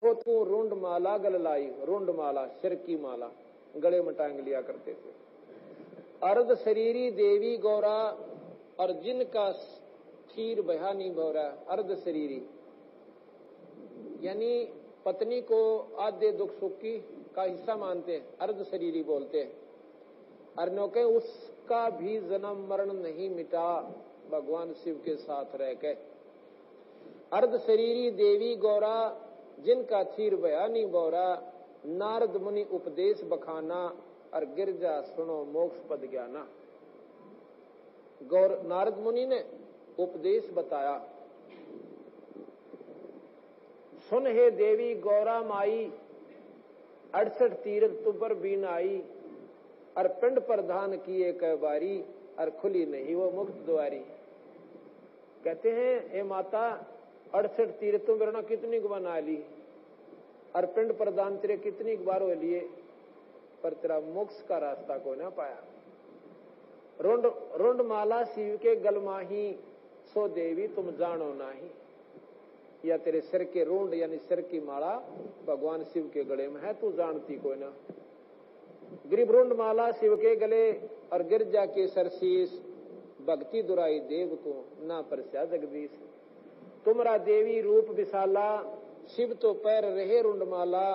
वो तू रुंड माला गल लाई, रुंड माला सिर की माला गले में टांग लिया करते थे। अर्ध शरीरी देवी गौरा, और जिनका क्षीर बहा नहीं भौरा। अर्ध शरीरी यानी पत्नी को आधे दुख सुख की का हिस्सा मानते हैं, अर्ध शरीरी बोलते हैं। अर्णों के उसका भी जन्म मरण नहीं मिटा भगवान शिव के साथ रह के। अर्ध शरीरी देवी गौरा, जिनका क्षीर बया नहीं भौरा। नारद मुनि उपदेश बखाना, और गिरजा सुनो मोक्ष पद ज्ञाना। नारद मुनि ने उपदेश बताया। सुन हे देवी गौरा माई, 68 तीर्थ तुम पर बीन आई। और पिंड प्रधान किए कै बारी, और खुली नहीं वो मुक्त द्वारी। कहते हैं हे माता, 68 तीर्थों में कितनी बना ली, और पिंड प्रदान तेरे कितनी बार हो लिए, पर तेरा मोक्ष का रास्ता को ना पाया। रुंड माला शिव के गल माही, सो देवी तुम जानो नाही। या तेरे सिर के रुंड यानी सिर की माला भगवान शिव के गले में है, तू जानती कोई ना। ग्रीब रुंड माला शिव के गले, और गिरजा के सरशीस। भक्ति दुराई देव को ना परस्या जगदीश। तुमरा देवी रूप विशाला, शिव तो पैर रहे रुंडमाला।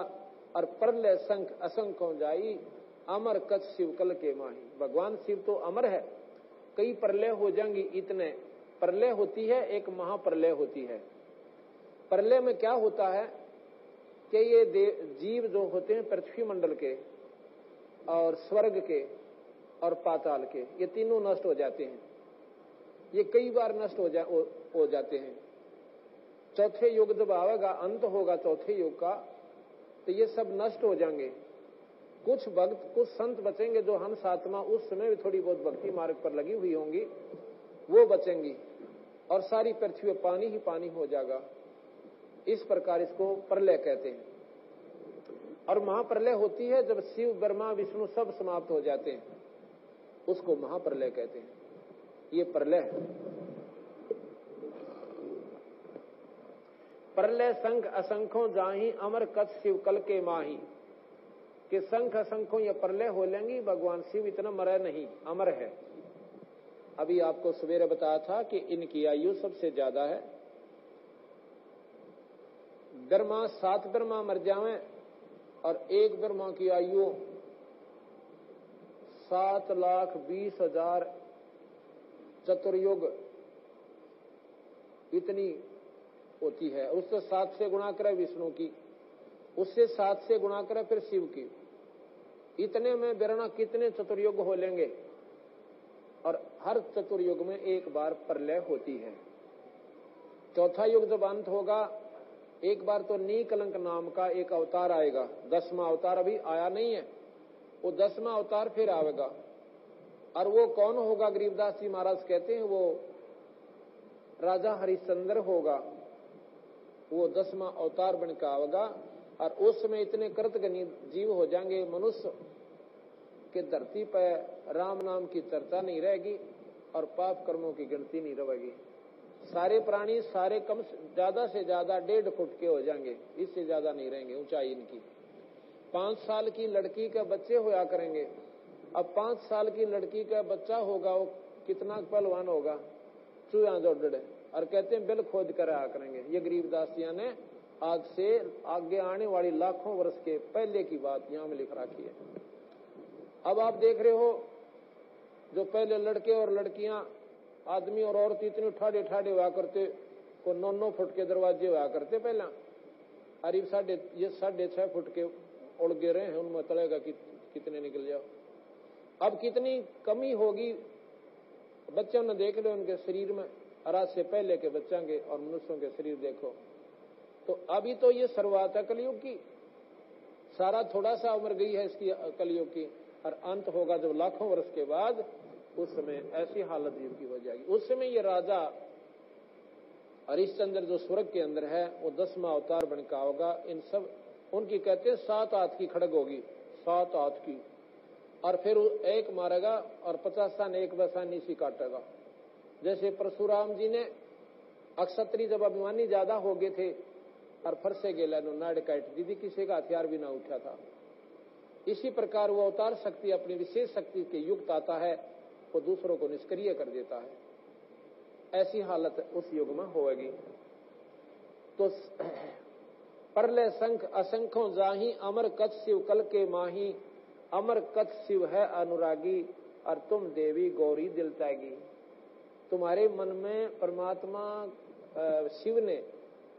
और प्रलय संख असंख्यों जाई, अमर कच्छ शिव कल के माही। भगवान शिव तो अमर है, कई प्रलय हो जाएंगी। इतने प्रलय होती है, एक महाप्रलय होती है। प्रलय में क्या होता है कि ये जीव जो होते हैं पृथ्वी मंडल के, और स्वर्ग के, और पाताल के, ये तीनों नष्ट हो जाते हैं। ये कई बार नष्ट हो जाते हैं। चौथे युग जब आवेगा, अंत होगा चौथे युग का, तो ये सब नष्ट हो जाएंगे। कुछ भक्त, कुछ संत बचेंगे, जो हंस आत्मा उस समय भी थोड़ी बहुत भक्ति मार्ग पर लगी हुई होंगी, वो बचेंगी। और सारी पृथ्वी पानी ही पानी हो जाएगा। इस प्रकार इसको प्रलय कहते हैं। और महाप्रलय होती है जब शिव ब्रह्मा विष्णु सब समाप्त हो जाते हैं, उसको महाप्रलय कहते हैं। ये प्रलय है। प्रलय संख असंख्यों जाही, अमर कच्छ शिव कल के माही। कि संख असंख्यों ये प्रलय हो लेंगी, भगवान शिव इतना मरे नहीं, अमर है। अभी आपको सवेरे बताया था कि इनकी आयु सबसे ज्यादा है। ब्रह्मा 7 ब्रह्मा मर जावें, और एक ब्रह्मा की आयु 7,20,000 चतुर्युग इतनी होती है। उससे 7 से गुणा करे विष्णु की, उससे 7 से गुणा करे फिर शिव की। इतने में बिरना कितने चतुर्युग हो लेंगे। और हर चतुर्युग में एक बार प्रलय होती है। चौथा युग जब अंत होगा, एक बार तो नीकलंक नाम का एक अवतार आएगा। 10वां अवतार अभी आया नहीं है, वो 10वां अवतार फिर आएगा। और वो कौन होगा? गरीबदास जी महाराज कहते हैं वो राजा हरिश्चंद्र होगा। वो 10वां अवतार बनकर आएगा। और उस समय इतने कृतज्ञ जीव हो जाएंगे मनुष्य कि धरती पर राम नाम की चर्चा नहीं रहेगी, और पाप कर्मों की गिनती नहीं रहेगी। सारे प्राणी सारे कम ज्यादा से ज्यादा 1.5 फुट के हो जाएंगे, इससे ज्यादा नहीं रहेंगे ऊंचाई इनकी। 5 साल की लड़की का बच्चे होया करेंगे। अब 5 साल की लड़की का बच्चा होगा, वो कितना पहलवान होगा, चूहा जोड़े। और कहते हैं बिल खोद कर आया करेंगे। ये गरीबदास जी ने आज से आगे आने वाली लाखों वर्ष के पहले की बात यहां में लिख रखी है। अब आप देख रहे हो, जो पहले लड़के और लड़कियां, आदमी और औरत इतने ठाड़े ठाड़े हुआ करते, को 9-9 फुट के दरवाजे हुआ करते पहला। अरे 6.5 फुट के उड़ गे रहे हैं, उनमें तलेगा कि कितने निकल जाओ। अब कितनी कमी होगी। बच्चों ने देख लो उनके शरीर में, आज से पहले के बच्चों के और मनुष्यों के शरीर देखो। तो अभी तो ये शुरुआत है कलयुग की, सारा थोड़ा सा उम्र गई है इसकी कलयुग की। और अंत होगा जब लाखों वर्ष के बाद, उस समय ऐसी हालत जीव की हो जाएगी। उस समय ये राजा हरिश्चंद्र जो स्वर्ग के अंदर है, वो 10वां अवतार बनकर होगा। इन सब उनकी कहते हैं 7 हाथ की खड़ग होगी, 7 हाथ की। और फिर एक मारेगा और 50 सान एक वैसा नीसी काटेगा। जैसे परशुराम जी ने अक्षत्री जब अभिमानी ज्यादा हो गए थे, और फरसे गेला नो नाड़ काट दी थी, किसी का हथियार भी ना उठा था। इसी प्रकार वो अवतार शक्ति अपनी विशेष शक्ति के युक्त आता है, वो दूसरों को निष्क्रिय कर देता है। ऐसी हालत उस युग में होगी। तो परले शंख असंख्यों जाही, अमर कच्छ शिव कल के माही, अमर कच्छ शिव है अनुरागी, और तुम देवी गौरी दिल त्यागी। तुम्हारे मन में परमात्मा शिव ने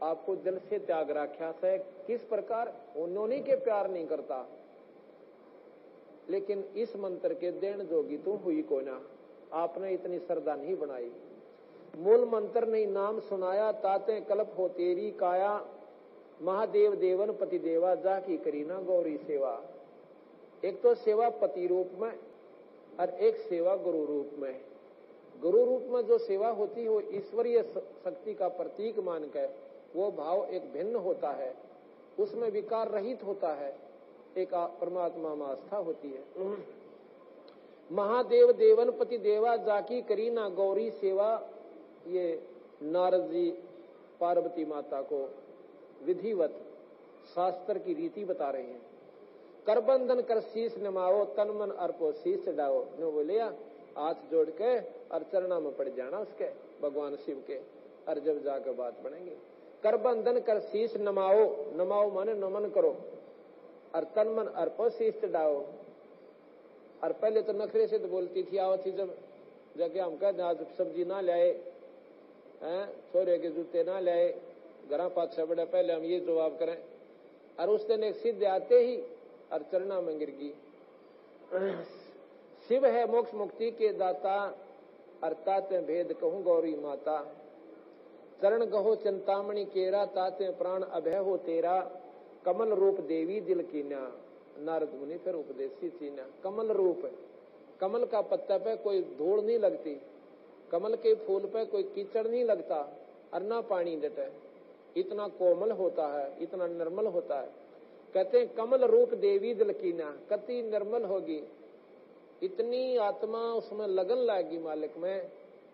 आपको दिल से त्याग रखा है। किस प्रकार? उन्होंने के प्यार नहीं करता, लेकिन इस मंत्र के देन जोगी तुम हुई को ना, आपने इतनी श्रद्धा नहीं बनाई। मूल मंत्र नहीं नाम सुनाया, ताते कल्प हो तेरी काया, महादेव देवन पति देवा, जा की करीना गौरी सेवा। एक तो सेवा पति रूप में और एक सेवा गुरु रूप में। गुरु रूप में जो सेवा होती है वो ईश्वरीय शक्ति का प्रतीक मानकर वो भाव एक भिन्न होता है, उसमें विकार रहित होता है, एक परमात्मा में आस्था होती है। महादेव देवन पति देवा, जाकी करीना गौरी सेवा। ये नारद जी पार्वती माता को विधिवत शास्त्र की रीति बता रहे हैं। करबंधन कर शीश नमाओ, तन मन अर्पो शीश चढ़ाओ। ने बोले हाथ जोड़ के और चरणा में पड़ जाना उसके, भगवान शिव के, और जब जाकर बात बनेगी। करबंधन कर शीश नमाओ, नमाओ माने नमन करो, और तन मन अर्पो शीश चढ़ाओ। और पहले तो नखरे से तो बोलती थी, आओ थी जब जाके हम कह आज सब्जी ना लाए, छोरे के जूते ना लाए, घर पाछा बड़ा, पहले हम ये जवाब करें। और उस दिन एक सिद्ध आते ही और चरणा में गिर गई। शिव है मोक्ष मुक्ति के दाता, अर्थात भेद कहूं गौरी माता। चरण गहो चिंतामणि केरा, ताते प्राण अभय हो तेरा। कमल रूप देवी दिल कीना, नारद मुनि फिर उपदेशी चीना। कमल रूप, कमल का पत्ता पे कोई धूल नहीं लगती, कमल के फूल पे कोई कीचड़ नहीं लगता और ना पानी डटे, इतना कोमल होता है, इतना निर्मल होता है। कहते हैं कमल रूप देवी दिल कीना, कति निर्मल होगी, इतनी आत्मा उसमें लगन लागी मालिक में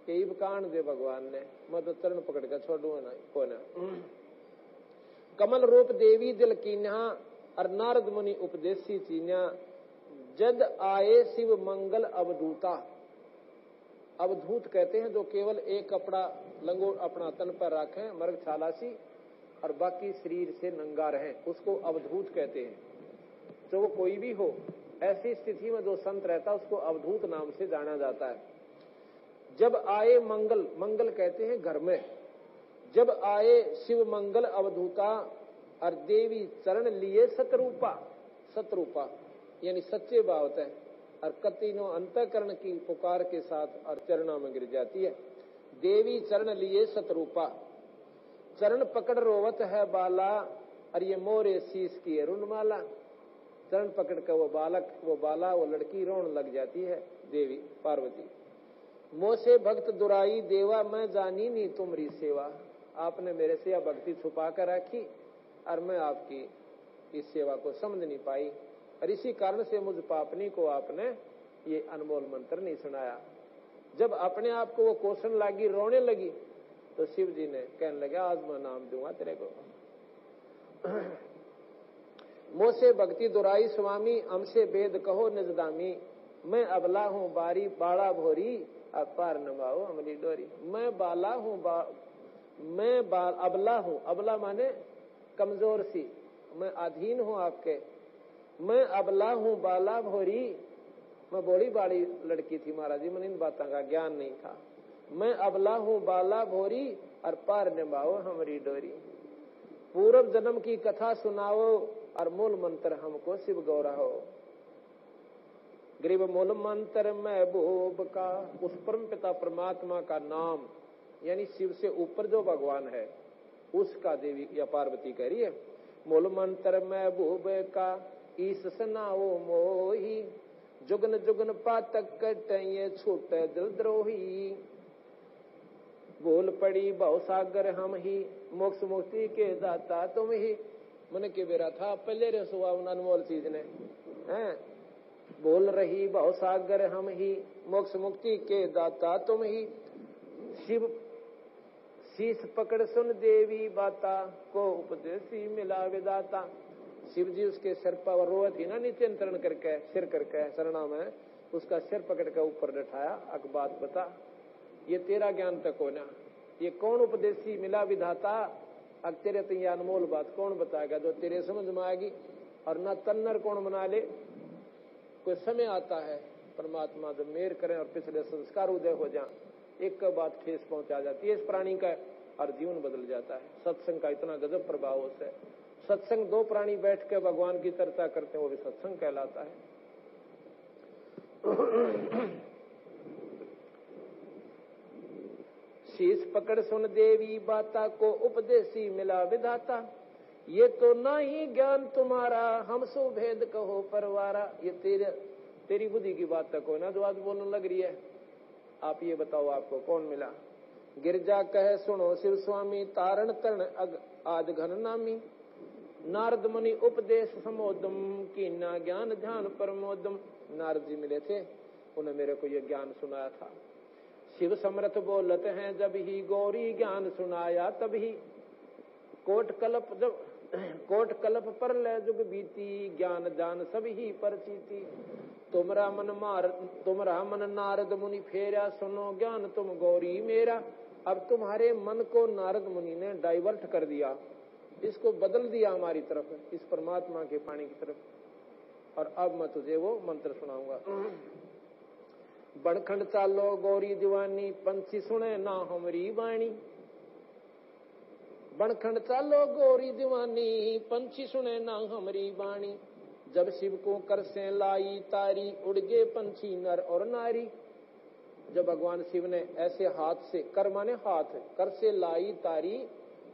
कि इब कान दे भगवान ने, मैं तो चरण पकड़ कर छोड़ूंगा ना को ना। कमल रूप देवी दिल कीन्हा, और नारद मुनि उपदेशी चीन्हा। जद आए शिव मंगल अवधूता। अवधूत कहते हैं जो केवल एक कपड़ा लंगोट अपना तन पर रखें मृगशाला सी, और बाकी शरीर से नंगा रहें, उसको अवधूत कहते हैं। तो वो कोई भी हो, ऐसी स्थिति में जो संत रहता है उसको अवधूत नाम से जाना जाता है। जब आए मंगल, मंगल कहते हैं घर में, जब आए शिव मंगल अवधूता, और देवी चरण लिए सतरूपा। सतरूपा यानी सच्चे भाव है, और कतिनो अंतःकरण की पुकार के साथ और चरणों में गिर जाती है। देवी चरण लिए सतरूपा, चरण पकड़ रोवत है बाला, और ये मोरे शीश की अरुणमाला। चरण पकड़ कर वो बालक, वो बाला, वो लड़की रोने लग जाती है देवी पार्वती। मोसे भक्त दुराई देवा, मैं जानी नहीं तुम्हारी सेवा। आपने मेरे से यह भक्ति छुपा कर रखी और मैं आपकी इस सेवा को समझ नहीं पाई, और इसी कारण से मुझ पापनी को आपने ये अनमोल मंत्र नहीं सुनाया। जब अपने आप को वो कोसने लगी, रोने लगी, तो शिव जी ने कहने लगा आज मैं नाम दूंगा तेरे को। मोसे भक्ति दुराई स्वामी, हमसे वेद कहो निजदामी। मैं अबला हूँ बारी बाड़ा भोरी, अब पार नमाओ अमली डोरी। मैं बाला हूँ, अबला हूँ, अबला माने कमजोर सी, मैं अधीन हूँ आपके। मैं अबला हूँ बाला भोरी, मैं बड़ी बाड़ी लड़की थी महाराज जी, मैंने इन बातों का ज्ञान नहीं था। मैं अबला हूँ बाला भोरी, और पार निभाओ हमारी डोरी। पूर्व जन्म की कथा सुनाओ, और मूल मंत्र हमको शिव गौराहो। गरीब मूल मंत्र महबूब का, उस परम पिता परमात्मा का नाम, यानी शिव से ऊपर जो भगवान है उसका देवी या पार्वती कह रही है। मूल मंत्र महबूब का, ईस सुनाओ मोही। जुगन जुगन पातक कटे छूट दिल द्रोही। बोल पड़ी भव सागर हम ही, मोक्ष मुक्ति के दाता तुम ही। मन के बेरा था पहले रे सुआ उन अनमोल चीज ने हैं। बोल रही भव सागर हम ही, मोक्ष मुक्ति के दाता तुम ही। शिव शीश पकड़ सुन देवी बाता, को उपदेशी मिला विदाता। शिव जी उसके सिर पर रोए थी ना, नीचे अंतरण करके सिर करके शरणा में, उसका सिर पकड़ कर ऊपर बैठाया। अब बात बता, ये तेरा ज्ञान तक हो ना, ये कौन उपदेशी मिला विधाता। अब तेरे तो ये अनमोल बात कौन बताएगा जो तेरे समझ में आएगी, और ना तन्नर कौन बना ले। कोई समय आता है परमात्मा जब मेहर करें और पिछले संस्कार उदय हो जाए, एक का बात ठेस पहुंचा जाती है इस प्राणी का, और जीवन बदल जाता है। सत्संग का इतना गजब प्रभाव होता है। सत्संग दो प्राणी बैठ के भगवान की चर्चा करते हैं, वो भी सत्संग कहलाता है। शीश पकड़ सुन देवी बाता, को उपदेशी मिला विधाता। ये तो ना ही ज्ञान तुम्हारा, हम सो भेद कहो परवारा। ये तेरी बुद्धि की बात तक हो ना जो आज बोलने लग रही है। आप ये बताओ आपको कौन मिला। गिरजा कहे सुनो शिव स्वामी, तारण तरण आद घन नामी। नारद मुनि उपदेश समोदम, कीना ज्ञान ध्यान परमोदम। नारद जी मिले थे, उन्हें मेरे को ये ज्ञान सुनाया था। शिव समर्थ बोलत हैं जब ही, गौरी ज्ञान सुनाया तभी। कोट कल्प पर ले जुग बीती, ज्ञान दान सभी परचीती। तुमरा मन नारद मुनि फेरा, सुनो ज्ञान तुम गौरी मेरा। अब तुम्हारे मन को नारद मुनि ने डाइवर्ट कर दिया, इसको बदल दिया हमारी तरफ, इस परमात्मा के पानी की तरफ। और अब मैं तुझे वो मंत्र सुनाऊंगा। बनखंड चालो गौरी दीवानी, पंछी सुने ना हमारी वाणी। बनखंड चालो गौरी दीवानी, पंछी सुने ना हमारी वाणी। जब शिव को कर से लाई तारी, उड़ गए पंछी नर और नारी। जब भगवान शिव ने ऐसे हाथ से, कर माने हाथ, कर से लाई तारी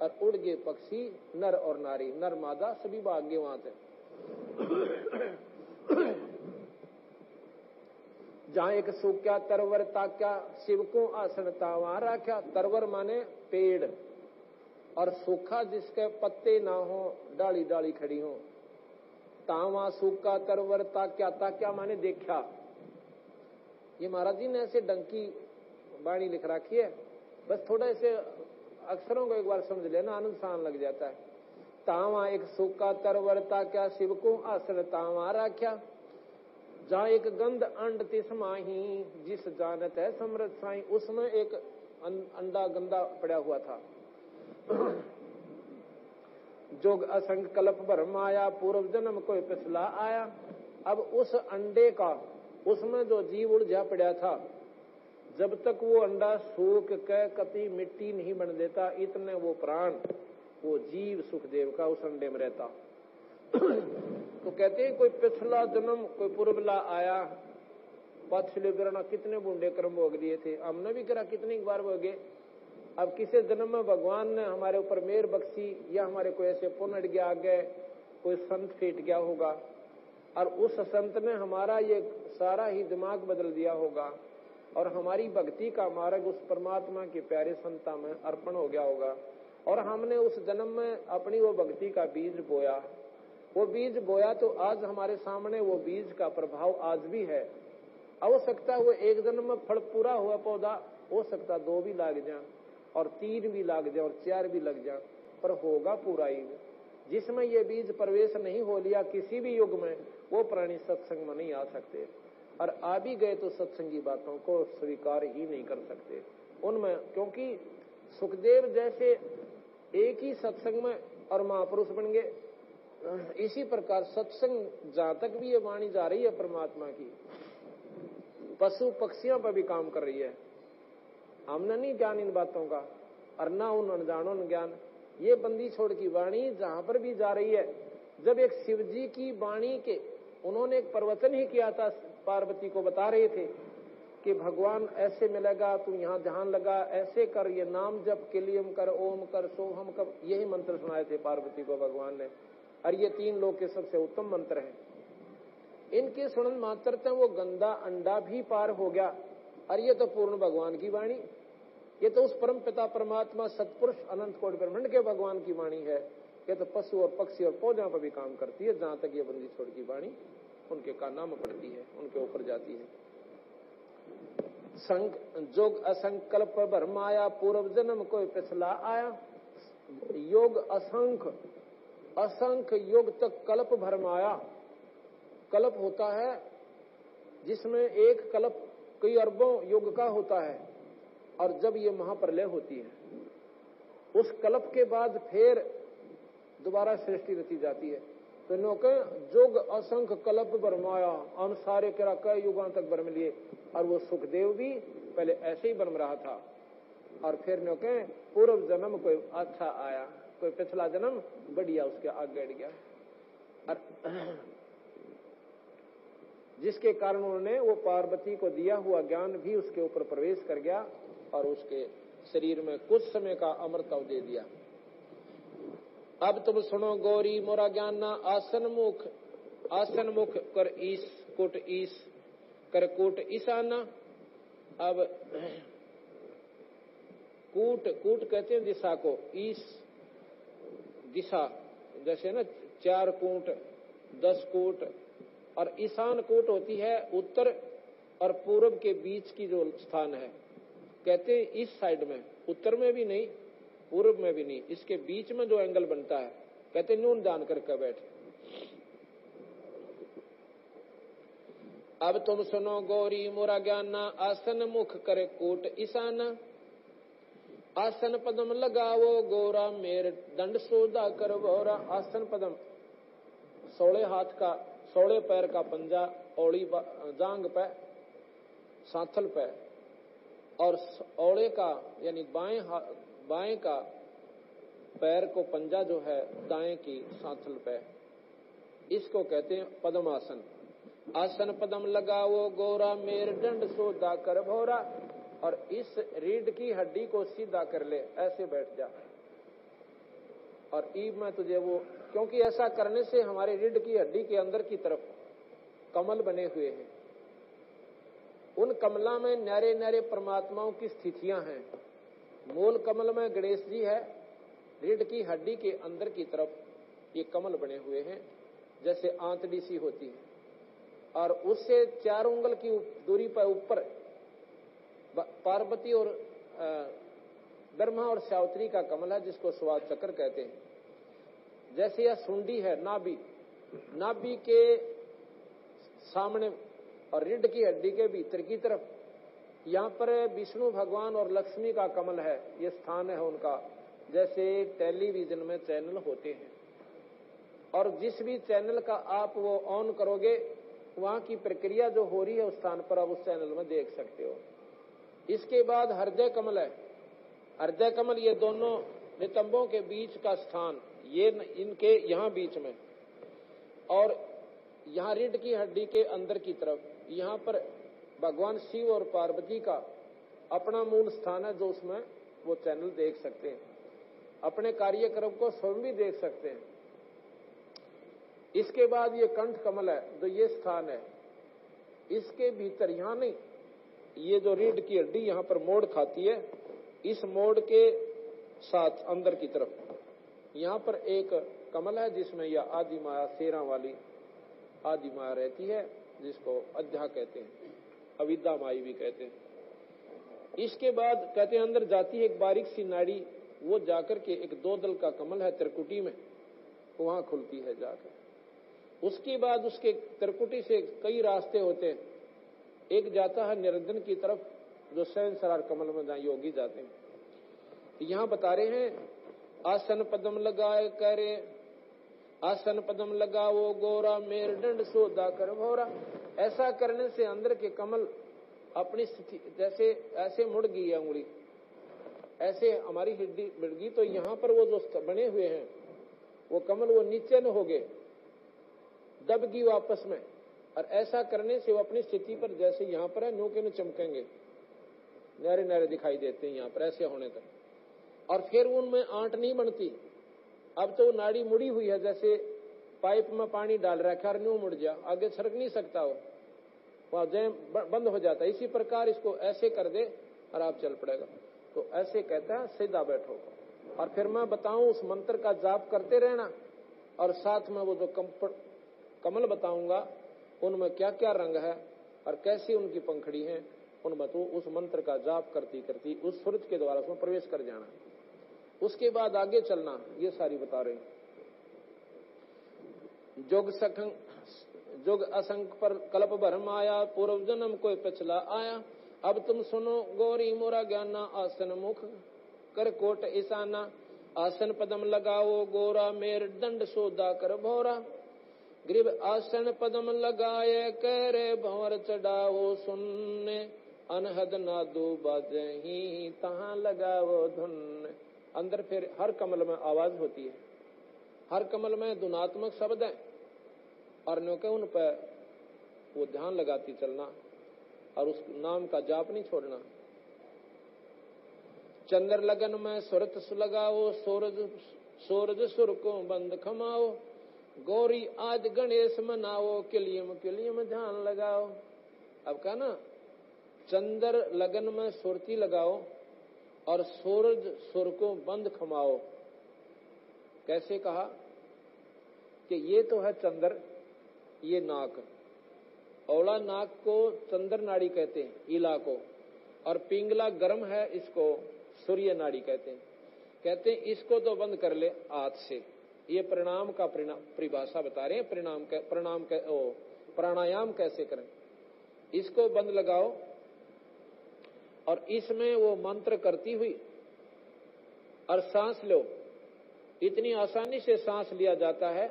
और उड़ गए पक्षी नर और नारी। नर मादा सभी भाग गए वहां से। जहां एक सूख्या तरवर ताक्या, शिव को आसन तावा राख्या। तरवर माने पेड़, और सूखा जिसके पत्ते ना हो, डाली डाली खड़ी हो। तावा सूखा तरवर ताक्या, ताक्या माने देखा। ये महाराज जी ने ऐसे डंकी बाणी लिख रखी है, बस थोड़ा ऐसे अक्षरों को एक बार समझ लेना, आनंद सान लग जाता है। तावा एक सूखा तरवर ताक्या, शिव को आसन तावा राख्या। जहां एक गंध अंड तिस माही, जिस जानत है समृत साई। उसमें एक अंडा गंदा पड़ा हुआ था। जोग असंग कल्प भर माया, पूर्व जन्म कोई पिछला आया। अब उस अंडे का, उसमें जो जीव उलझा पड़ा था, जब तक वो अंडा सूख के कभी मिट्टी नहीं बन देता, इतने वो प्राण, वो जीव सुखदेव का उस अंडे में रहता। तो कहते हैं कोई पिछला जन्म कोई पूर्वला आया। पछले बिरना कितने बूंदे कर्म भोग दिए थे, हमने भी करा कितनी बार भोगे। अब किसी जन्म में भगवान ने हमारे ऊपर मेहर बख्शी, या हमारे कोई ऐसे पुण्य अट गया, आगे कोई संत फेट गया होगा, और उस संत ने हमारा ये सारा ही दिमाग बदल दिया होगा, और हमारी भक्ति का मार्ग उस परमात्मा के प्यारे संता में अर्पण हो गया होगा। और हमने उस जन्म में अपनी वो भक्ति का बीज बोया। वो बीज बोया तो आज हमारे सामने वो बीज का प्रभाव आज भी है। हो सकता है वो एक जन्म में फल पूरा हुआ पौधा, हो सकता 2 भी लाग जाए, और 3 भी लाग जाए, और 4 भी लग जाए, पर होगा पूरा ही। जिसमें ये बीज प्रवेश नहीं हो लिया किसी भी युग में, वो प्राणी सत्संग में नहीं आ सकते, और आ भी गए तो सत्संगी बातों को स्वीकार ही नहीं कर सकते उनमें। क्योंकि सुखदेव जैसे एक ही सत्संग में और महापुरुष बन गए, इसी प्रकार सत्संग जहां तक भी ये वाणी जा रही है परमात्मा की, पशु पक्षियों पर भी काम कर रही है। हमने नहीं ज्ञान इन बातों का, और ना उन अनजानों ने ज्ञान। ये बंदी छोड़ की वाणी जहां पर भी जा रही है। जब एक शिव जी की वाणी के, उन्होंने एक प्रवचन ही किया था, पार्वती को बता रहे थे कि भगवान ऐसे मिलेगा, तू यहाँ ध्यान लगा, ऐसे कर, ये नाम जप, किलियम कर, ओम कर, सोहम कर, यही मंत्र सुनाए थे पार्वती को भगवान ने। और ये 3 लोक के सबसे उत्तम मंत्र हैं। इनके सुनन मात्र से वो गंदा अंडा भी पार हो गया। और ये तो पूर्ण भगवान की वाणी, ये तो उस परम पिता परमात्मा सतपुरुष अनंत कोटि ब्रह्मांड के भगवान की वाणी है। ये तो पशु और पक्षी और पौधों पर भी काम करती है। जहां तक ये बंदी छोड़ की वाणी उनके कानों में पड़ती है, उनके ऊपर जाती है। जोग असंकल्प भरमाया, पूर्व जन्म कोई पिछला आया। योग असंख्य योग तक कल्प भरमाया। कल्प होता है जिसमें एक कल्प कई अरबों योग का होता है, और जब ये महाप्रलय होती है उस कल्प के बाद फिर दोबारा सृष्टि रची जाती है। तो नौके जोग असंख्य कल्प भरमाया, अनुसारे करा कई युगों तक भरम लिए। और वो सुखदेव भी पहले ऐसे ही बन रहा था, और फिर नौके पूर्व जन्म कोई अच्छा आया, कोई पिछला जन्म बढ़िया उसके आगे अड़ गया, और जिसके कारण उन्होंने वो पार्वती को दिया हुआ ज्ञान भी उसके ऊपर प्रवेश कर गया और उसके शरीर में कुछ समय का अमृतत्व दे दिया। अब तुम सुनो गौरी मोरा ज्ञान ना, आसन मुख कर ईश कोट ईश कर कोट ईशाना। अब कूट कहते हैं दिशा को, ईश दिशा, जैसे ना 4 कूट 10 कूट, और ईशान कूट होती है उत्तर और पूर्व के बीच की जो स्थान है। कहते हैं इस साइड में, उत्तर में भी नहीं पूर्व में भी नहीं, इसके बीच में जो एंगल बनता है, कहते नून दान करके बैठ। अब तुम सुनो गौरी मोरा ज्ञाना, आसन मुख करे कोट ईशाना। आसन पदम लगावो गोरा, मेर दंड सोदा कर बोरा। आसन पदम 16 हाथ का 16 पैर का पंजा, औली जांग पे, सांथल पे, और औले का यानी बाएं का पैर को पंजा जो है दाएं की सांथल पे, इसको कहते हैं पद्मासन। आसन पदम लगाओ गोरा, मेर दंड सोदा कर भोरा। और इस रीढ़ की हड्डी को सीधा कर ले, ऐसे बैठ जा। और ईब में तुझे वो, क्योंकि ऐसा करने से हमारे रीढ़ की हड्डी के अंदर की तरफ कमल बने हुए हैं, उन कमला में न्यारे न्यारे परमात्माओं की स्थितियां हैं। मूल कमल में गणेश जी है, रीढ़ की हड्डी के अंदर की तरफ ये कमल बने हुए हैं, जैसे आंतड़ी सी होती है, और उससे 4 उंगल की दूरी पर ऊपर पार्वती और ब्रह्मा और सावित्री का कमल है, जिसको स्वाद चक्र कहते हैं। जैसे यह सुंडी है, नाभि के सामने और रीढ़ की हड्डी के भीतर की तरफ, यहाँ पर विष्णु भगवान और लक्ष्मी का कमल है, ये स्थान है उनका। जैसे टेलीविजन में चैनल होते हैं, और जिस भी चैनल का आप वो ऑन करोगे, वहां की प्रक्रिया जो हो रही है उस स्थान पर आप उस चैनल में देख सकते हो। इसके बाद हृदय कमल है। हृदय कमल ये दोनों नितंबों के बीच का स्थान, ये इनके यहाँ बीच में, और यहाँ रीढ़ की हड्डी के अंदर की तरफ, यहाँ पर भगवान शिव और पार्वती का अपना मूल स्थान है, जो उसमें वो चैनल देख सकते हैं, अपने कार्यक्रम को स्वयं भी देख सकते हैं। इसके बाद ये कंठ कमल है, जो ये स्थान है, इसके भीतर यहाँ नहीं, ये जो रीढ़ की हड्डी यहाँ पर मोड़ खाती है, इस मोड़ के साथ अंदर की तरफ यहाँ पर एक कमल है, जिसमें यह आदि माया, शेरा वाली आदि माया रहती है, जिसको अध्या कहते हैं, अविद्या माई भी कहते हैं। इसके बाद कहते हैं अंदर जाती है एक बारीक सी नाड़ी, वो जाकर के एक 2 दल का कमल है त्रिकुटी में, वहां खुलती है जाकर। उसके बाद उसके त्रिकुटी से कई रास्ते होते हैं, एक जाता है निरंजन की तरफ, जो सहस्रार कमल में जहां योगी जाते हैं। तो यहां बता रहे हैं आसन पदम लगाए करे, आसन पदम लगाओ गोरा, मेर दंड सोदा कर भोरा। ऐसा करने से अंदर के कमल अपनी स्थिति, जैसे ऐसे मुड़ गई है उंगली, ऐसे हमारी हड्डी मुड़ गई, तो यहाँ पर वो जो बने हुए हैं वो कमल वो नीचे न हो गए, दब गई वापस में। और ऐसा करने से वो अपनी स्थिति पर, जैसे यहाँ पर है, नोके में चमकेंगे, नारे नारे दिखाई देते हैं यहाँ पर, ऐसे होने तक। और फिर उनमें आंट नहीं बनती। अब तो नाड़ी मुड़ी हुई है, जैसे पाइप में पानी डाल रखा है, न्यू मुड़ जा, आगे सरक नहीं सकता, वो वहां जैम बंद हो जाता है। इसी प्रकार इसको ऐसे कर दे और आप चल पड़ेगा। तो ऐसे कहता है सीधा बैठो, और फिर मैं बताऊं उस मंत्र का जाप करते रहना, और साथ में वो जो कमल बताऊंगा उनमें क्या क्या रंग है और कैसी उनकी पंखड़ी है, उनमें तो उस मंत्र का जाप करती करती उस सुरत के द्वारा उसमें प्रवेश कर जाना, उसके बाद आगे चलना, ये सारी बता रहे हैं। जुग असंख पर कल्प भरम आया, पूर्व जन्म कोई पिछला आया। अब तुम सुनो गौरी मोरा ज्ञाना, आसन मुख कर कोट ईशाना। आसन पदम लगाओ गोरा, मेर दंड सोदा कर भौरा। ग्रीव आसन पदम लगाए, करे भंवर चढ़ाओ। सुनने अनहद नादो बाजही, तहां लगाओ धुन। अंदर फिर हर कमल में आवाज होती है, हर कमल में धुनात्मक शब्द है, और न्यों के उन पर वो ध्यान लगाती चलना और उस नाम का जाप नहीं छोड़ना। चंद्र लगन में सुरत लगाओ, सूरज सुर को बंद खमाओ। गौरी आज गणेश मनाओ, किलियम किलियम ध्यान लगाओ। अब कहा ना, चंद्र लगन में सुरती लगाओ और सूरज सुर को बंद खमाओ। कैसे कहा कि ये तो है चंद्र, ये नाक, औला नाक को चंद्र नाड़ी कहते हैं, ईला को, और पिंगला गर्म है, इसको सूर्य नाड़ी कहते हैं। कहते हैं इसको तो बंद कर ले हाथ से। ये प्रणाम का परिभाषा बता रहे हैं, प्राणायाम कैसे करें। इसको बंद लगाओ और इसमें वो मंत्र करती हुई और सांस लो। इतनी आसानी से सांस लिया जाता है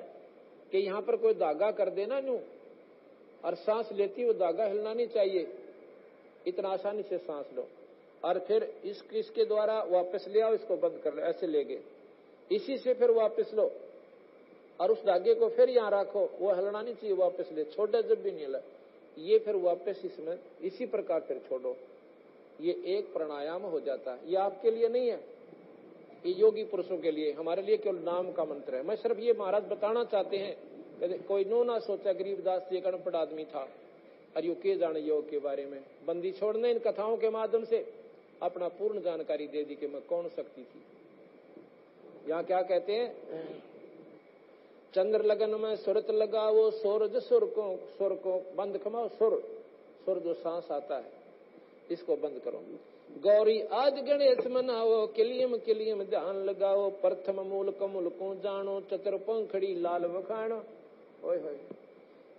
कि यहां पर कोई धागा कर देना न्यू, और सांस लेती वो धागा हिलना नहीं चाहिए, इतना आसानी से सांस लो। और फिर इसके द्वारा वापस ले आओ, इसको बंद कर लो, ऐसे ले गए, इसी से फिर वापस लो और उस धागे को फिर यहां रखो, वो हिलना नहीं चाहिए, वापस ले, छोड़ा जब भी नहीं हिला, ये फिर वापस इसमें इसी प्रकार फिर छोड़ो। ये एक प्राणायाम हो जाता है। ये आपके लिए नहीं है, ये योगी पुरुषों के लिए, हमारे लिए केवल नाम का मंत्र है। मैं सिर्फ ये महाराज बताना चाहते हैं, कोई नो ना सोचा गरीबदास ये अनपढ़ आदमी था और यो के जाने योग के बारे में। बंदी छोड़ने इन कथाओं के माध्यम से अपना पूर्ण जानकारी दे दी कि मैं कौन शक्ति थी। यहाँ क्या कहते हैं, चंद्र लगन में सुरत लगाओ, सूरज सुर को बंद खमाओ। सुर जो सांस आता है इसको बंद करो। गौरी आज गणेश मनाओ, किलियम किलियम ध्यान लगाओ। प्रथम मूल कमल को जानो, चतुर पंखड़ी लाल बखानो। ओए होए,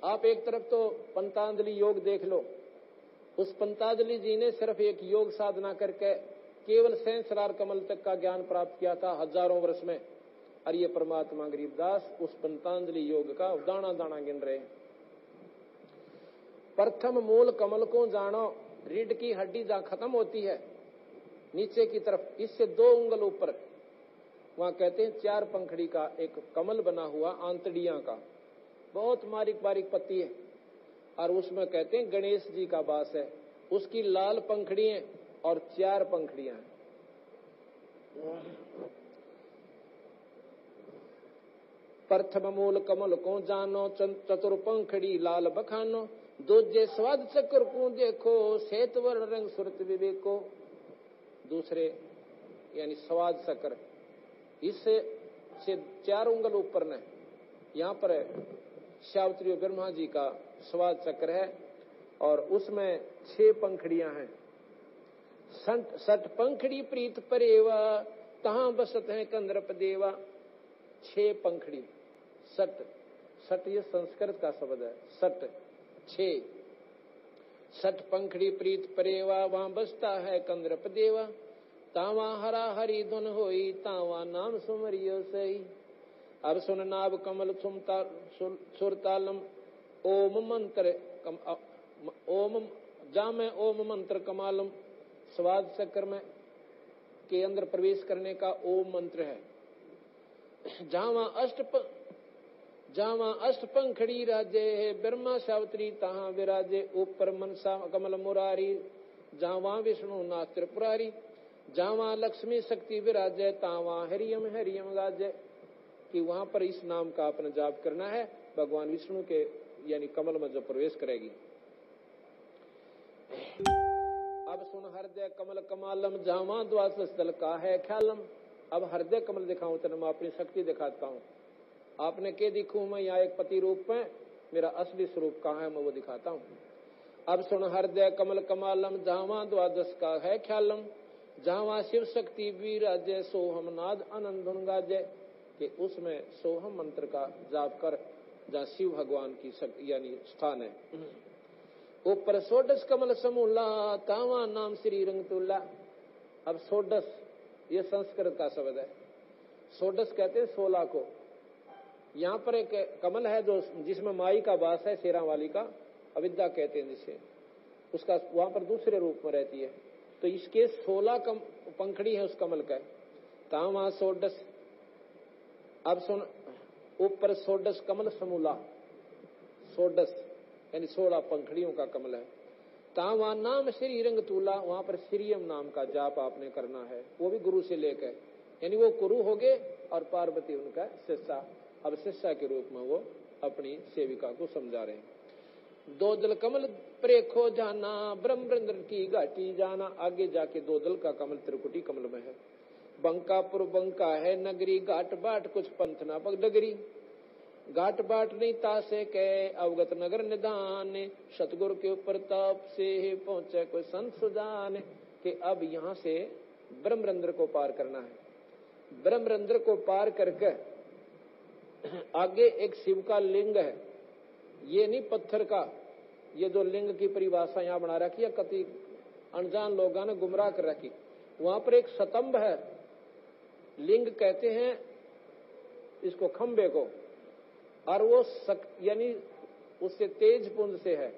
आप एक तरफ तो पंतांजलि योग देख लो, उस पंतांजलि जी ने सिर्फ एक योग साधना करके केवल सहस्रार कमल तक का ज्ञान प्राप्त किया था हजारों वर्ष में, और ये परमात्मा गरीबदास उस पंतांजलि योग का दाना दाना गिन रहे हैं। प्रथम मूल कमल को जानो, रीढ़ की हड्डी जहां खत्म होती है नीचे की तरफ, इससे 2 उंगल ऊपर, वहां कहते हैं 4 पंखड़ी का एक कमल बना हुआ, आंतड़ियां का, बहुत बारीक बारीक पत्ती है, और उसमें कहते हैं गणेश जी का वास है। उसकी लाल पंखड़ियां और 4 पंखड़ियां हैं। प्रथम मूल कमल को जानो, चतुर पंखड़ी लाल बखानो। दूजे स्वाद चक्र को देखो, श्वेत वर्ण रंग सुरत विवेको। दूसरे यानी स्वाद चक्र, इससे 4 उंगल ऊपर ने, यहाँ पर सावित्री ब्रह्मा जी का स्वाद चक्र है और उसमें 6 पंखड़ियां हैं। सठ पंखड़ी प्रीत परेवा, तहां बसत है कंदर्प देवा। 6 पंखड़ी, सठ ये संस्कृत का शब्द है, सठ 6। सठ पंखड़ी प्रीत परेवा, वहां बसता है कंदर्प देवा। तावा हरा हरी धुन होई, तावा नाम सुमरियो सही। अब सुन नाभ कमल सुरतालम, ओम मंत्र ओम जामे ओम मंत्र कमालम। स्वाद चक्र में के अंदर प्रवेश करने का ओम मंत्र है। जहां अष्ट पंखड़ी राजे, ब्रह्मा सावित्री तहां विराजे। ऊपर मनसा कमल मुरारी, जहां विष्णु नाथ त्रिपुरारी। जहां लक्ष्मी शक्ति विराजे, तावा हरियम हरियम गाजे। कि वहां पर इस नाम का अपना जाप करना है, भगवान विष्णु के यानी कमल में जो प्रवेश करेगी। अब सुन हृदय कमल कमालम, जहां द्वास स्थल का है ख्यालम। अब हृदय कमल दिखाऊं तेरे मैं अपनी शक्ति दिखाता हूं। आपने के दिखूं मैं, यहाँ एक पति रूप में, मेरा असली स्वरूप कहाँ है मैं वो दिखाता हूं। अब सुन हृदय कमल कमालम, जहां द्वादश का है ख्यालम, जहां शिव शक्ति विराजय, सोहम नाद आनंद धुन गाजय। कि उसमें सोहम मंत्र का जाप कर, जहाँ शिव भगवान की शक्ति यानी स्थान है। ऊपर सोडस कमल समूला, तावा नाम श्री रंग तुल्ला। अब सोडस ये संस्कृत का शब्द है। सोडस कहते हैं 16 को। यहाँ पर एक कमल है जो जिसमें माई का वास है, शेरा वाली का, अविद्या कहते हैं जिसे, उसका वहां पर दूसरे रूप में रहती है। तो इसके 16 पंखड़ी है उस कमल का। तावा सोडस, अब सुन, ऊपर सोडस कमल समूला, सोडस यानी 16 पंखड़ियों का कमल है। तावा नाम श्री रंग तूला, वहां पर श्रीयम नाम का जाप आपने करना है, वो भी गुरु से लेकर, यानी वो गुरु हो गए और पार्वती उनका शिष्या। अब शिष्या के रूप में वो अपनी सेविका को समझा रहे हैं। दो दल कमल प्रेखो जाना, ब्रह्मरंद्र की घाटी जाना। आगे जाके 2 दल का कमल त्रिकुटी कमल में है। बंकापुर बंका है नगरी, घाट बाट कुछ पंथ ना पग डगरी। घाट बाट नहीं तासे के, अवगत नगर निदान। सतगुरु के ऊपर ताप से पहुंचे कोई संत सुजान। कि अब यहाँ से ब्रह्मरंध्र को पार करना है। ब्रह्मरंध्र को पार करके आगे एक शिव का लिंग है, ये नहीं पत्थर का। ये जो लिंग की परिभाषा यहाँ बना रखी है, कति अनजान लोगों ने गुमराह कर रखी। वहां पर एक स्तंभ है, लिंग कहते हैं इसको, खंबे को, और वो यानी उससे तेज पुंज से है।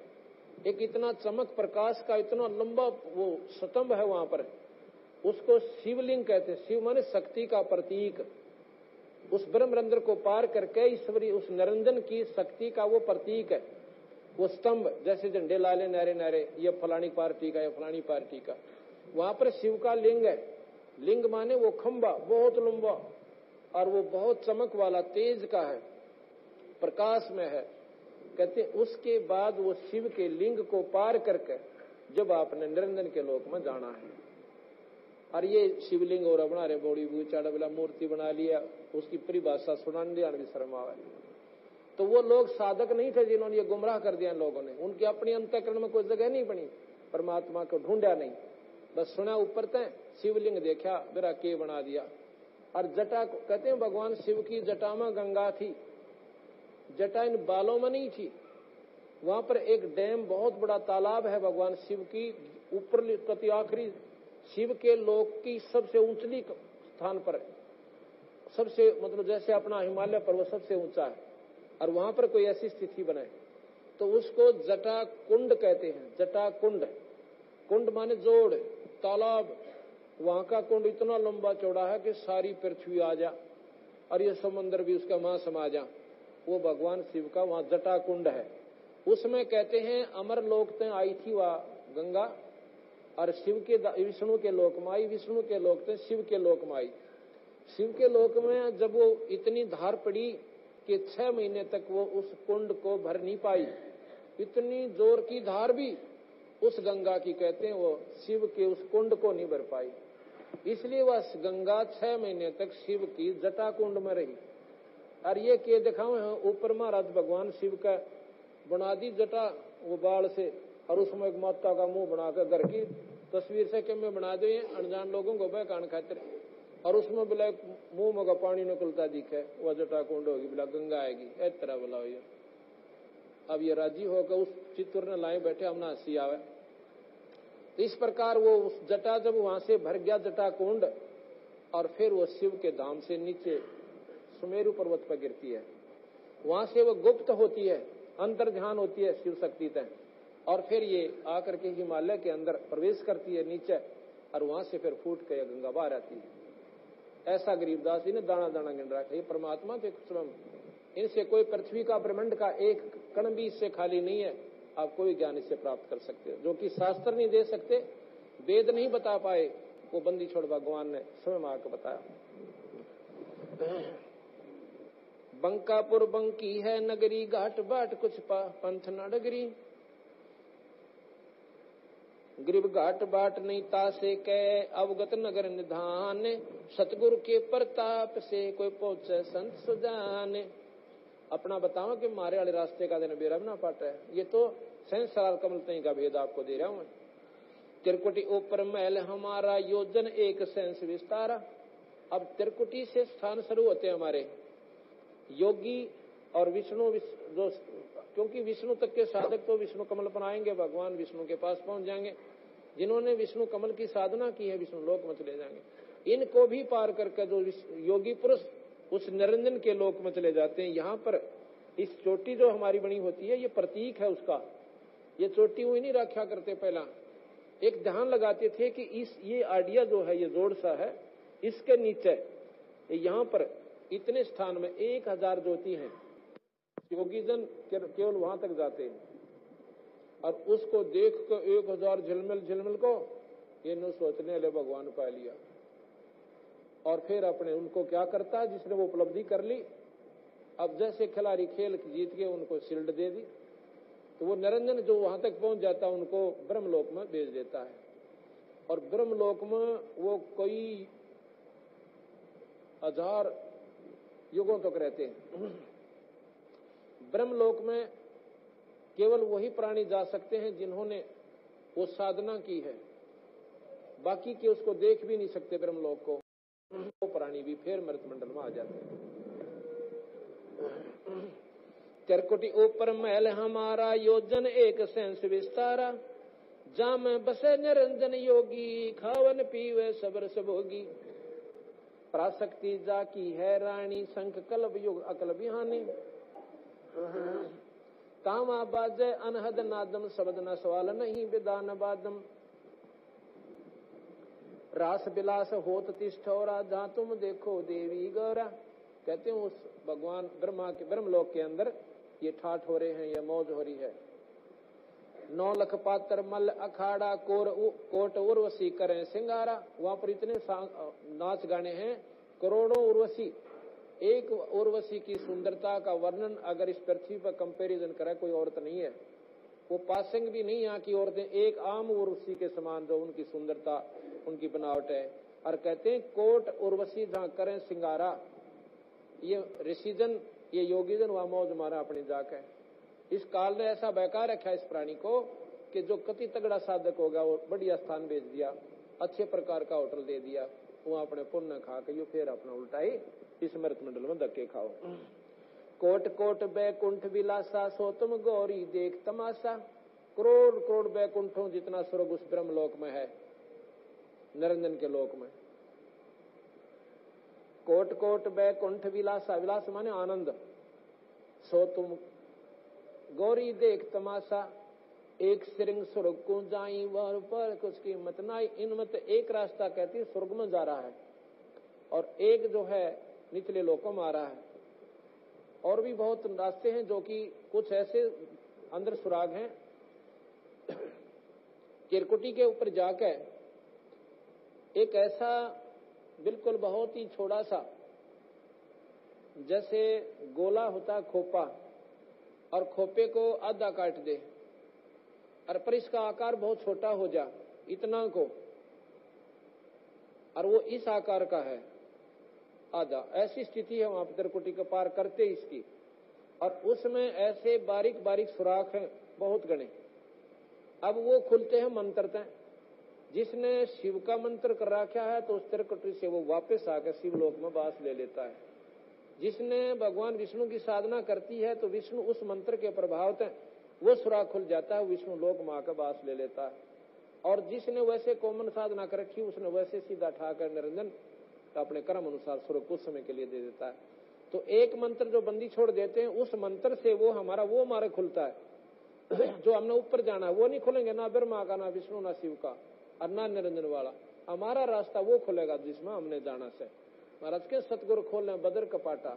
एक इतना चमक प्रकाश का इतना लंबा वो स्तंभ है वहां पर, उसको शिवलिंग कहते हैं। शिव माने शक्ति का प्रतीक। उस ब्रह्मरंध्र को पार करके ईश्वरी उस निरंजन की शक्ति का वो प्रतीक है वो स्तंभ। जैसे झंडे लाले नारे नारे, ये फलानी पार्टी का, ये फलानी पार्टी का। वहां पर शिव का लिंग है। लिंग माने वो खंबा बहुत लंबा, और वो बहुत चमक वाला तेज का है, प्रकाश में है। कहते उसके बाद वो शिव के लिंग को पार करके जब आपने निरंजन के लोक में जाना है। और ये शिवलिंग और बना रहे, बड़ी बूचाड़ा वाला मूर्ति बना लिया, उसकी परिभाषा सुनाने भी शर्म आवे। तो वो लोग साधक नहीं थे जिन्होंने ये गुमराह कर दिया लोगों ने। उनकी अपनी अंतःकरण में कोई जगह नहीं बनी, परमात्मा को ढूंढा नहीं, बस सुना ऊपर तय, शिवलिंग देखा, मेरा के बना दिया। और जटा कहते हैं भगवान शिव की जटा में गंगा थी, जटा इन बालों में नहीं थी। वहां पर एक डैम, बहुत बड़ा तालाब है भगवान शिव की ऊपर प्रति आखिरी शिव के लोक की सबसे ऊंचली स्थान पर, सबसे मतलब जैसे अपना हिमालय पर्वत सबसे ऊंचा है, और वहां पर कोई ऐसी स्थिति बने तो उसको जटा कुंड कहते हैं। जटा कुंड, कुंड माने जोड़, तालाब। वहां का कुंड इतना लंबा चौड़ा है कि सारी पृथ्वी आ जा, और ये समुद्र भी उसका वहां समा जा। वो भगवान शिव का वहां जटा कुंड है। उसमें कहते हैं अमर लोक तक आई थी वह गंगा, और शिव के विष्णु के लोक में आई, विष्णु के लोक तक शिव के लोक में आई। शिव के लोक में जब वो इतनी धार पड़ी कि 6 महीने तक वो उस कुंड को भर नहीं पाई, इतनी जोर की धार भी उस गंगा की, कहते हैं वो शिव के उस कुंड को नहीं भर पाई। इसलिए वह गंगा 6 महीने तक शिव की जटा कुंड में रही। और ये के दिखाओ ऊपर महाराज भगवान शिव का बना दी जटा वो बाल से, और उसमें एक माता का मुंह बनाकर घर की तस्वीर से में बना दो अनजान लोगों को बहकान खातिर, और उसमें बोला मुंह में का पानी निकलता दिखे, वह जटा कुंड होगी, बोला गंगा आएगी, इस तरह बोला। ये अब ये राजी होकर उस चित्तूर ने लाए बैठे, हम ना हंसी आवे। तो इस प्रकार वो उस जटा जब वहां से भर गया जटा कुंड, और फिर वो शिव के धाम से नीचे सुमेरु पर्वत पर गिरती है। वहां से वो गुप्त होती है, अंतर ध्यान होती है शिव शक्ति तय, और फिर ये आकर के हिमालय के अंदर प्रवेश करती है नीचे, और वहां से फिर फूट के गंगा बाहर आती है। ऐसा गरीबदास जी ने दाना दाना गिन रखा है। परमात्मा तो स्वयं, इनसे कोई पृथ्वी का ब्रह्मांड का एक कण भी इससे खाली नहीं है। आप कोई ज्ञान इससे प्राप्त कर सकते हो, जो कि शास्त्र नहीं दे सकते, वेद नहीं बता पाए, वो बंदी छोड़ भगवान ने स्वयं आकर बताया। बंकापुर बंकी है नगरी, घाट बाट कुछ पंथ न डगरी। गरीब घाट बाट नहीं तासे कै, अवगत नगर निधान। सतगुरु के प्रताप से कोई पहुंचे संत सुजान। अपना बताओ कि मारे वाले रास्ते का दिन बेरा ना पाट है। ये तो सहस्रार कमल तई का भेद आपको दे रहा हूं मैं। त्रिकुटी ऊपर महल हमारा योजन एक सहस विस्तारा। अब त्रिकुटी से स्थान शुरू होते हैं हमारे योगी और विष्णु जो, क्योंकि विष्णु तक के साधक तो विष्णु कमल पर आएंगे, भगवान विष्णु के पास पहुंच जाएंगे। जिन्होंने विष्णु कमल की साधना की है विष्णु लोक में चले जाएंगे। इनको भी पार करके जो योगी पुरुष उस निरंजन के लोक में चले जाते हैं। यहाँ पर इस चोटी जो हमारी बनी होती है ये प्रतीक है उसका। ये चोटी हुई नहीं रखा करते, पहला एक ध्यान लगाते थे कि ये आइडिया जो है ये जोड़ सा है, इसके नीचे यहाँ पर इतने स्थान में 1000 ज्योति हैं। योगीजन केवल वहां तक जाते हैं और उसको देख कर 1000 झिलमिल को ये न सोचने ले भगवान पा लिया। और फिर अपने उनको क्या करता है, जिसने वो उपलब्धि कर ली, अब जैसे खिलाड़ी खेल जीत के उनको शील्ड दे दी, तो वो निरंजन जो वहां तक पहुंच जाता है उनको ब्रह्मलोक में भेज देता है। और ब्रह्मलोक में वो कई 1000 युगों तक रहते हैं। ब्रह्मलोक में केवल वही प्राणी जा सकते हैं जिन्होंने वो साधना की है, बाकी के उसको देख भी नहीं सकते ब्रह्मलोक को। वो प्राणी भी फिर मृतमंडल में आ जाते हैं। त्रिकुटी ऊपर महल हमारा योजन एक सहस विस्तारा। जा में बसे निरंजन योगी खावन पीवे सबर सबोगी। पराशक्ति जा की है रानी शंख कलब युग अकल बिहानी। तामा बाजे अनहद नादम शब्द न सवाल नहीं विदान बादम। रास बिलास होत तिष्ठोरा जहां तुम देखो देवी गौरा। कहते हैं उस भगवान ब्रह्मा के ब्रह्मलोक के अंदर ये ठाठ हो रहे हैं, ये मौज हो रही है। 9 लख पात्र मल अखाड़ा कोट उर्वशी करें सिंगारा। वहां पर इतने नाच गाने हैं, करोड़ों उर्वशी। एक उर्वशी की सुंदरता का वर्णन अगर इस पृथ्वी पर कंपैरिजन करे कोई औरत नहीं है। वो पासिंग भी नहीं यहाँ की औरतें एक आम उर्वशी के समान जो उनकी सुंदरता उनकी बनावट है। और कहते हैं कोट उर्वशी जहां करें सिंगारा। ये ऋषिजन ये योगीजन वहां मौज मारा अपनी जाके। इस काल ने ऐसा बहका रखा इस प्राणी को कि जो कति तगड़ा साधक होगा वो बढ़िया स्थान भेज दिया, अच्छे प्रकार का होटल दे दिया, वहां अपने पुण्य खा के फिर अपना उल्टाई इस मृत मंडल में धक्के खाओ। कोट कोट बैकुंठ विलासा सो तुम गौरी देख तमाशा। करोड़ करोड़ बैकुंठों जितना स्वर्ग उस ब्रह्मलोक में है, निरंजन के लोक में। कोट कोट बैकुंठ विलासा, विलास माने आनंद। सो तुम गौरी देख तमाशा। एक सिरिंग स्वर्ग को जाई वर पर कुछ कीमत नाई। इनमें तो एक रास्ता कहती है स्वर्ग में जा रहा है और एक जो है निचले लोकों में आ रहा है। और भी बहुत रास्ते हैं जो कि कुछ ऐसे अंदर सुराग हैं। त्रिकुटी के ऊपर जाकर एक ऐसा बिल्कुल बहुत ही छोटा सा जैसे गोला होता खोपा और खोपे को आधा काट दे और पर इसका आकार बहुत छोटा हो जा इतना को, और वो इस आकार का है आधा। ऐसी स्थिति है वहां पर त्रिकुटी को पार करते इसकी। और उसमें ऐसे बारीक बारीक सुराख हैं बहुत गणे। अब वो खुलते हैं मंत्र तय। जिसने शिव का मंत्र कर रखा है तो उस त्रिकुटी से वो वापस आकर शिवलोक में वास ले लेता है। जिसने भगवान विष्णु की साधना करती है तो विष्णु उस मंत्र के प्रभाव तय वो सुराख खुल जाता है, विष्णु लोक में आकर वास ले लेता है। और जिसने वैसे कॉमन साधना कर रखी उसने वैसे सीधा ठाकर निरंजन अपने कर्म अनुसार स्वर्ग कुछ समय के लिए दे देता है। तो एक मंत्र जो बंदी छोड़ देते हैं उस मंत्र से वो हमारा खुलता है। जो हमने ऊपर जाना है वो नहीं खुलेंगे, ना ब्रह्मा का, ना विष्णु, ना शिव का और ना निरंजन वाला। हमारा रास्ता वो खुलेगा जिसमें हमने जाना से। महाराज के सतगुरु खोलने बदर कपाटा,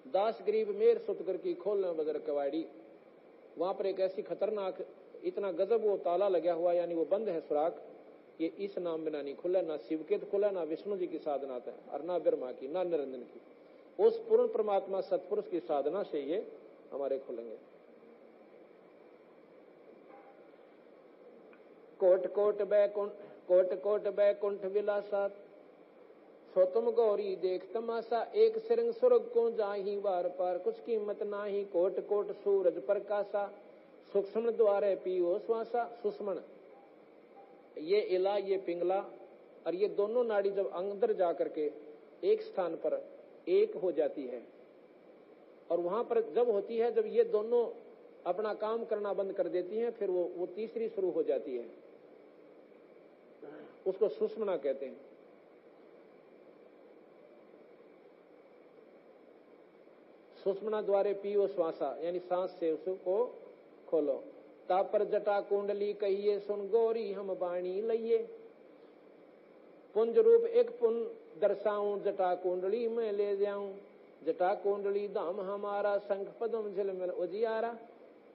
दास गरीब मेर सतगुर की खोलने बदर कवाड़ी। वहां पर एक ऐसी खतरनाक इतना गजब वो ताला लगा हुआ, यानी वो बंद है सुराख। ये इस नाम बिना नहीं खुला, ना शिव के खुला, ना विष्णु जी की साधना है और ना ब्रह्मा की, ना निरंजन की। उस पूर्ण परमात्मा सतपुरुष की साधना से ये हमारे खुलेंगे। कोट कोट बैकुंठ विलासा सो तुम गौरी देख तमाशा। एक सिरंग स्वर्ग को जाही वार पार कुछ कीमत नाही। कोट कोट सूरज प्रकाशा सूक्ष्म द्वारे पियो श्वासा। सुषमण, ये इला, ये पिंगला और ये दोनों नाड़ी जब अंदर जाकर के एक स्थान पर एक हो जाती है, और वहां पर जब होती है, जब ये दोनों अपना काम करना बंद कर देती हैं, फिर वो तीसरी शुरू हो जाती है, उसको सुषमना कहते हैं। सुषमना द्वारे पियो श्वासा, यानी सांस से उसको खोलो। तापर जटा कुंडली कहिए सुन गौरी हम बाणी लइए। पुंज रूप एक पुन दर्शाऊं जटा कुंडली में ले जाऊं। जटा कुंडली धाम हमारा शंख पदम झिलमिल उजियारा।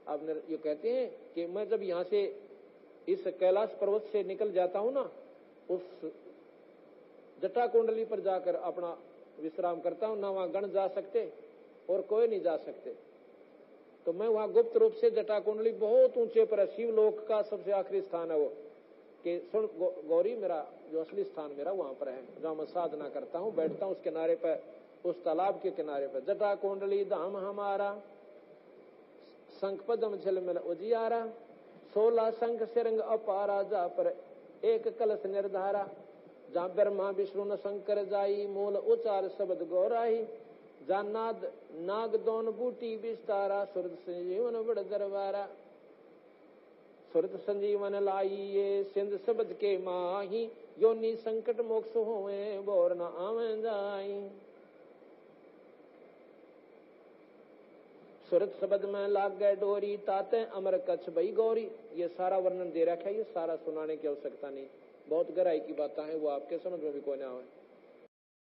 आपने ये कहते हैं कि मैं जब यहां से इस कैलाश पर्वत से निकल जाता हूं ना, उस जटा कुंडली पर जाकर अपना विश्राम करता हूं। ना वहां गण जा सकते और कोई नहीं जा सकते, तो मैं वहां गुप्त रूप से जटा कुंडली बहुत ऊंचे पर, शिवलोक का सबसे आखिरी स्थान है वो, कि सुन गौरी, मेरा जो असली स्थान मेरा वहां पर है, जहां मैं साधना करता हूं, बैठता हूं उस किनारे पर, उस तालाब के किनारे पर। जटा कुंडली धाम हमारा शंख पदम झिलमिल उजियारा। 16 शंख सिरंग अपारा, जा पर एक कलश निर्धारा। जहां ब्रह्मा विष्णु न शंकर जाई, मूल उचार शब्द गौराई। जा नाग दोन बूटी विस्तारा, सुरत संजीवन बड़ दरबारा। सुरत संजीवन लाइए सिंध शब्द के माही। योनि संकट मोक्ष होए बोर न आवे जाई। सुरत शब्द में लाग गए डोरी, ताते अमर कच्छ भई गौरी। ये सारा वर्णन दे रखा है, ये सारा सुनाने की आवश्यकता नहीं, बहुत गहराई की बातें हैं, वो आपके समझ में भी कोई ना आवे।